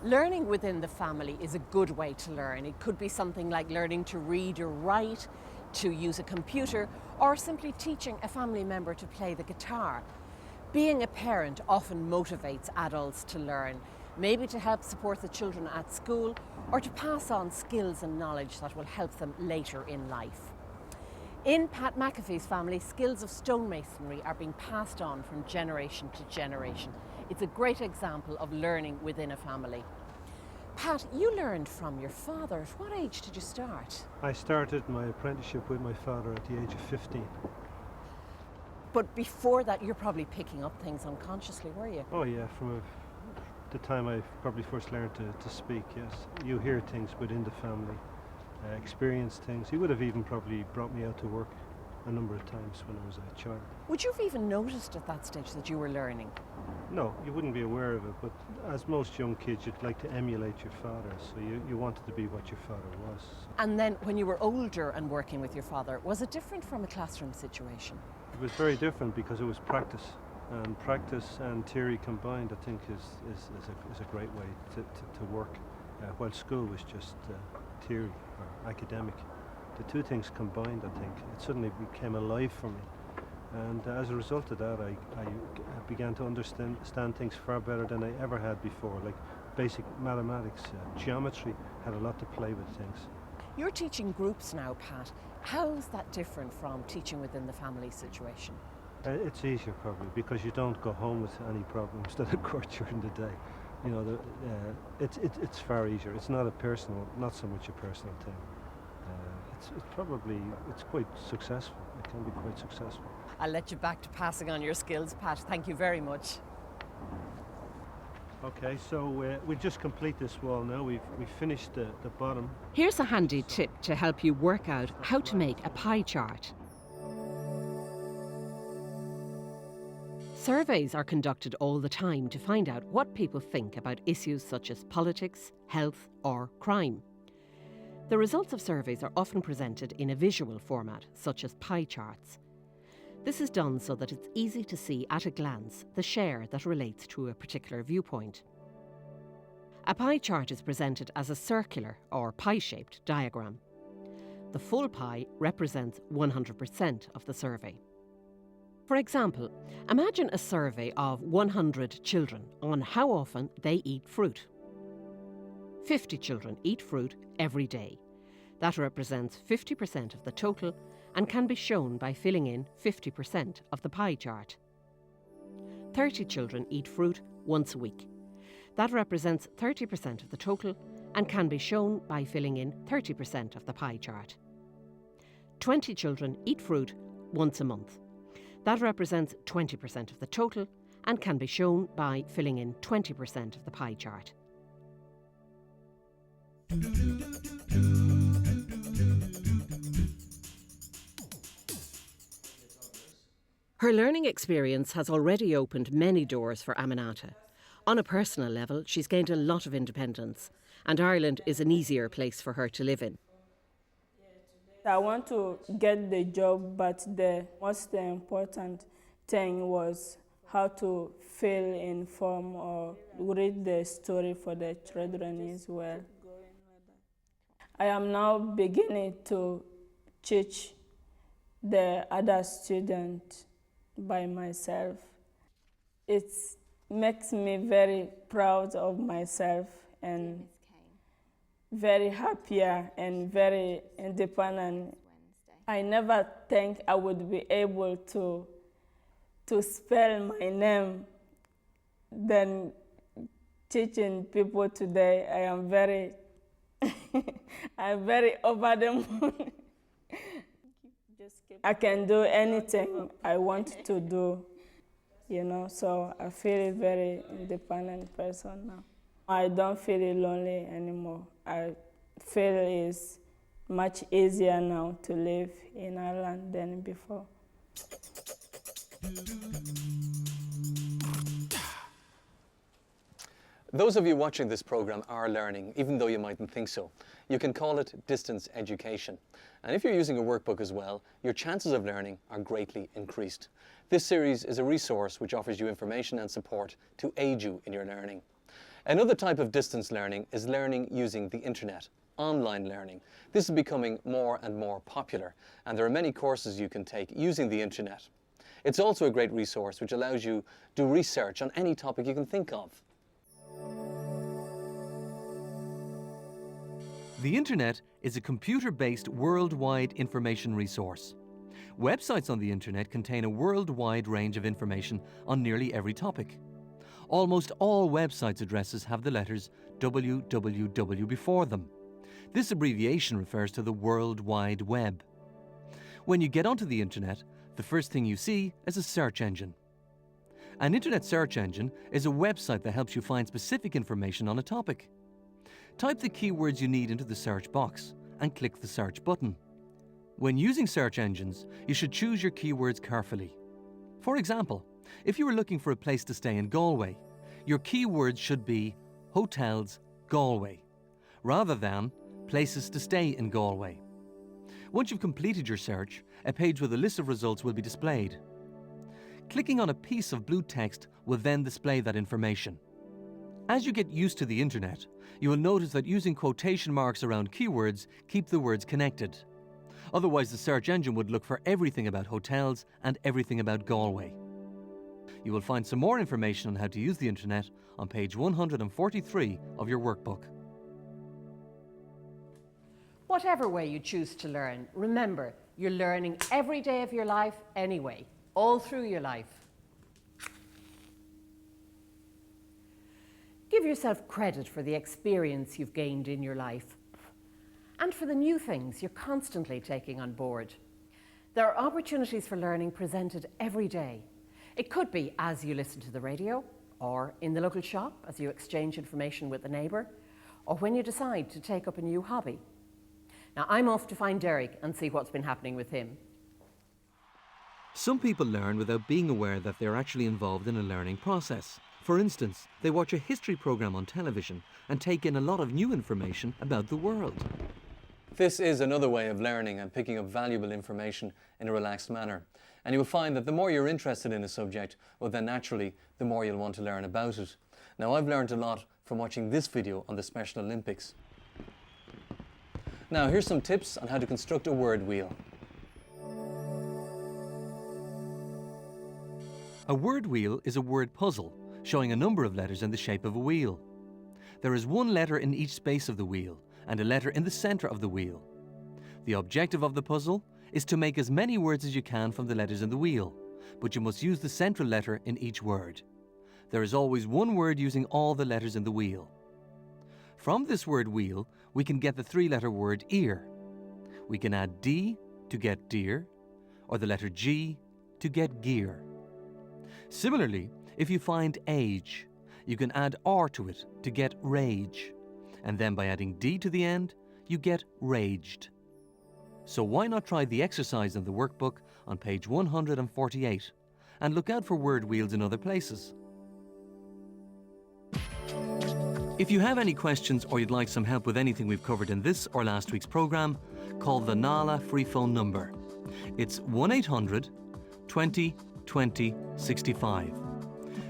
Learning within the family is a good way to learn. It could be something like learning to read or write, to use a computer, or simply teaching a family member to play the guitar. Being a parent often motivates adults to learn, maybe to help support the children at school or to pass on skills and knowledge that will help them later in life. In Pat McAfee's family, skills of stonemasonry are being passed on from generation to generation. It's a great example of learning within a family. Pat, you learned from your father. At what age did you start? I started my apprenticeship with my father at the age of 15. But before that, you're probably picking up things unconsciously, were you? Oh yeah, from the time I probably first learned to speak, yes. You hear things within the family, experience things. He would have even probably brought me out to work a number of times when I was a child. Would you have even noticed at that stage that you were learning? No, you wouldn't be aware of it, but as most young kids, you'd like to emulate your father, so you wanted to be what your father was. And then when you were older and working with your father, was it different from a classroom situation? It was very different because it was practice. And practice and theory combined, I think, is a great way to work, while school was just theory or academic. The two things combined, I think, it suddenly became alive for me. And as a result of that, I began to understand things far better than I ever had before, like basic mathematics, geometry, had a lot to play with things. You're teaching groups now, Pat. How's that different from teaching within the family situation? It's easier probably because you don't go home with any problems that occur during the day. You know, it's far easier. It's not not so much a personal thing. It's quite successful. It can be quite successful. I'll let you back to passing on your skills, Pat. Thank you very much. Okay, so we'll just complete this wall now. We've finished the bottom. Here's a handy tip to help you work out how to make a pie chart. Surveys are conducted all the time to find out what people think about issues such as politics, health, or crime. The results of surveys are often presented in a visual format, such as pie charts. This is done so that it's easy to see at a glance the share that relates to a particular viewpoint. A pie chart is presented as a circular or pie-shaped diagram. The full pie represents 100% of the survey. For example, imagine a survey of 100 children on how often they eat fruit. 50 children eat fruit every day. That represents 50% of the total and can be shown by filling in 50% of the pie chart. 30 children eat fruit once a week. That represents 30% of the total and can be shown by filling in 30% of the pie chart. 20 children eat fruit once a month. That represents 20% of the total and can be shown by filling in 20% of the pie chart. Her learning experience has already opened many doors for Aminata. On a personal level, she's gained a lot of independence, and Ireland is an easier place for her to live in. I want to get the job, but the most important thing was how to fill in form or read the story for the children as well. I am now beginning to teach the other students by myself. It makes me very proud of myself and very happier and very independent. I never think I would be able to spell my name. Then teaching people today, I am very, I'm very over the moon. I can do anything I want to do, you know, so I feel a very independent person now. I don't feel lonely anymore. I feel it's much easier now to live in Ireland than before. Those of you watching this program are learning, even though you mightn't think so. You can call it distance education. And if you're using a workbook as well, your chances of learning are greatly increased. This series is a resource which offers you information and support to aid you in your learning. Another type of distance learning is learning using the internet, online learning. This is becoming more and more popular, and there are many courses you can take using the internet. It's also a great resource which allows you to do research on any topic you can think of. The internet is a computer-based worldwide information resource. Websites on the internet contain a worldwide range of information on nearly every topic. Almost all websites' addresses have the letters www before them. This abbreviation refers to the World Wide Web. When you get onto the internet, the first thing you see is a search engine. An internet search engine is a website that helps you find specific information on a topic. Type the keywords you need into the search box and click the search button. When using search engines, you should choose your keywords carefully. For example, if you were looking for a place to stay in Galway, your keywords should be Hotels Galway, rather than Places to stay in Galway. Once you've completed your search, a page with a list of results will be displayed. Clicking on a piece of blue text will then display that information. As you get used to the internet, you will notice that using quotation marks around keywords keep the words connected. Otherwise, the search engine would look for everything about hotels and everything about Galway. You will find some more information on how to use the internet on page 143 of your workbook. Whatever way you choose to learn, remember, you're learning every day of your life anyway, all through your life. Give yourself credit for the experience you've gained in your life and for the new things you're constantly taking on board. There are opportunities for learning presented every day. It could be as you listen to the radio, or in the local shop as you exchange information with a neighbour, or when you decide to take up a new hobby. Now, I'm off to find Derek and see what's been happening with him. Some people learn without being aware that they're actually involved in a learning process. For instance, they watch a history program on television and take in a lot of new information about the world. This is another way of learning and picking up valuable information in a relaxed manner. And you will find that the more you're interested in a subject, well then naturally, the more you'll want to learn about it. Now, I've learned a lot from watching this video on the Special Olympics. Now, here's some tips on how to construct a word wheel. A word wheel is a word puzzle showing a number of letters in the shape of a wheel. There is one letter in each space of the wheel and a letter in the center of the wheel. The objective of the puzzle is to make as many words as you can from the letters in the wheel, but you must use the central letter in each word. There is always one word using all the letters in the wheel. From this word wheel, we can get the three-letter word ear. We can add D to get deer, or the letter G to get gear. Similarly, if you find age, you can add R to it to get rage, and then by adding D to the end, you get raged. So why not try the exercise in the workbook on page 148 and look out for word wheels in other places. If you have any questions or you'd like some help with anything we've covered in this or last week's programme, call the NALA free phone number. It's 1-800 20 20 65.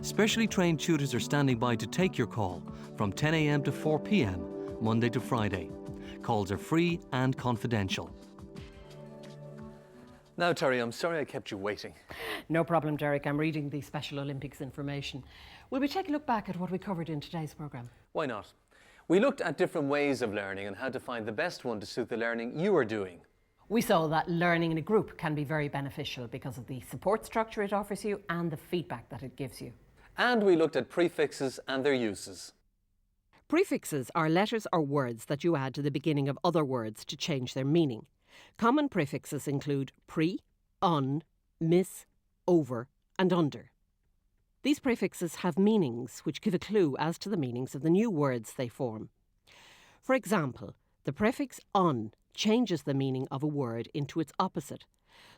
Specially trained tutors are standing by to take your call from 10 a.m. to 4 p.m, Monday to Friday. Calls are free and confidential. Now, Terry, I'm sorry I kept you waiting. No problem, Derek. I'm reading the Special Olympics information. Will we take a look back at what we covered in today's programme? Why not? We looked at different ways of learning and how to find the best one to suit the learning you are doing. We saw that learning in a group can be very beneficial because of the support structure it offers you and the feedback that it gives you. And we looked at prefixes and their uses. Prefixes are letters or words that you add to the beginning of other words to change their meaning. Common prefixes include pre, on, miss, over and under. These prefixes have meanings which give a clue as to the meanings of the new words they form. For example, the prefix on changes the meaning of a word into its opposite.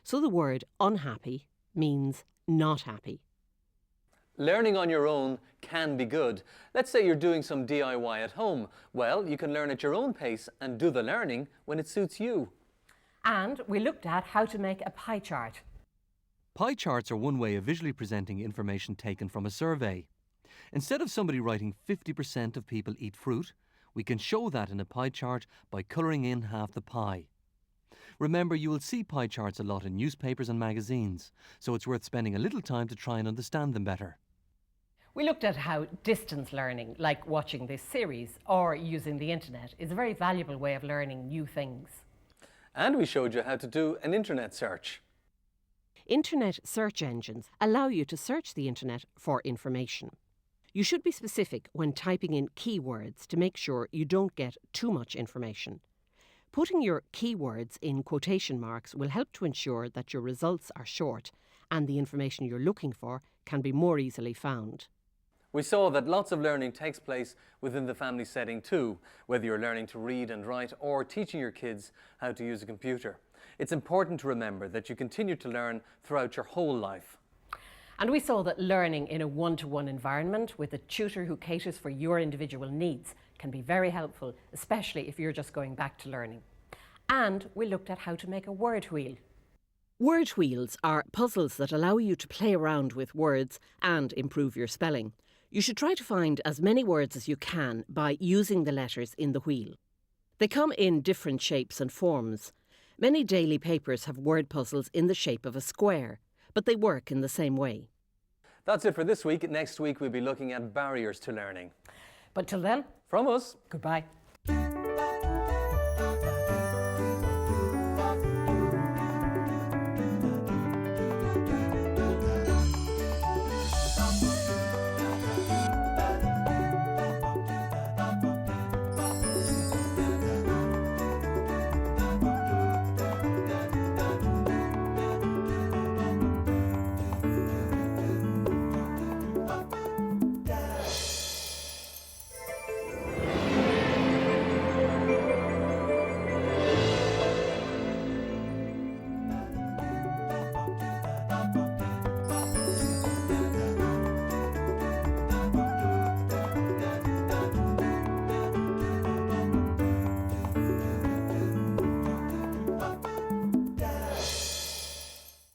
So the word unhappy means not happy. Learning on your own can be good. Let's say you're doing some DIY at home. Well, you can learn at your own pace and do the learning when it suits you. And we looked at how to make a pie chart. Pie charts are one way of visually presenting information taken from a survey. Instead of somebody writing 50% of people eat fruit, we can show that in a pie chart by colouring in half the pie. Remember, you will see pie charts a lot in newspapers and magazines, so it's worth spending a little time to try and understand them better. We looked at how distance learning, like watching this series or using the internet, is a very valuable way of learning new things. And we showed you how to do an internet search. Internet search engines allow you to search the internet for information. You should be specific when typing in keywords to make sure you don't get too much information. Putting your keywords in quotation marks will help to ensure that your results are short and the information you're looking for can be more easily found. We saw that lots of learning takes place within the family setting too, whether you're learning to read and write or teaching your kids how to use a computer. It's important to remember that you continue to learn throughout your whole life. And we saw that learning in a one-to-one environment with a tutor who caters for your individual needs can be very helpful, especially if you're just going back to learning. And we looked at how to make a word wheel. Word wheels are puzzles that allow you to play around with words and improve your spelling. You should try to find as many words as you can by using the letters in the wheel. They come in different shapes and forms. Many daily papers have word puzzles in the shape of a square, but they work in the same way. That's it for this week. Next week we'll be looking at barriers to learning. But till then, From us, goodbye.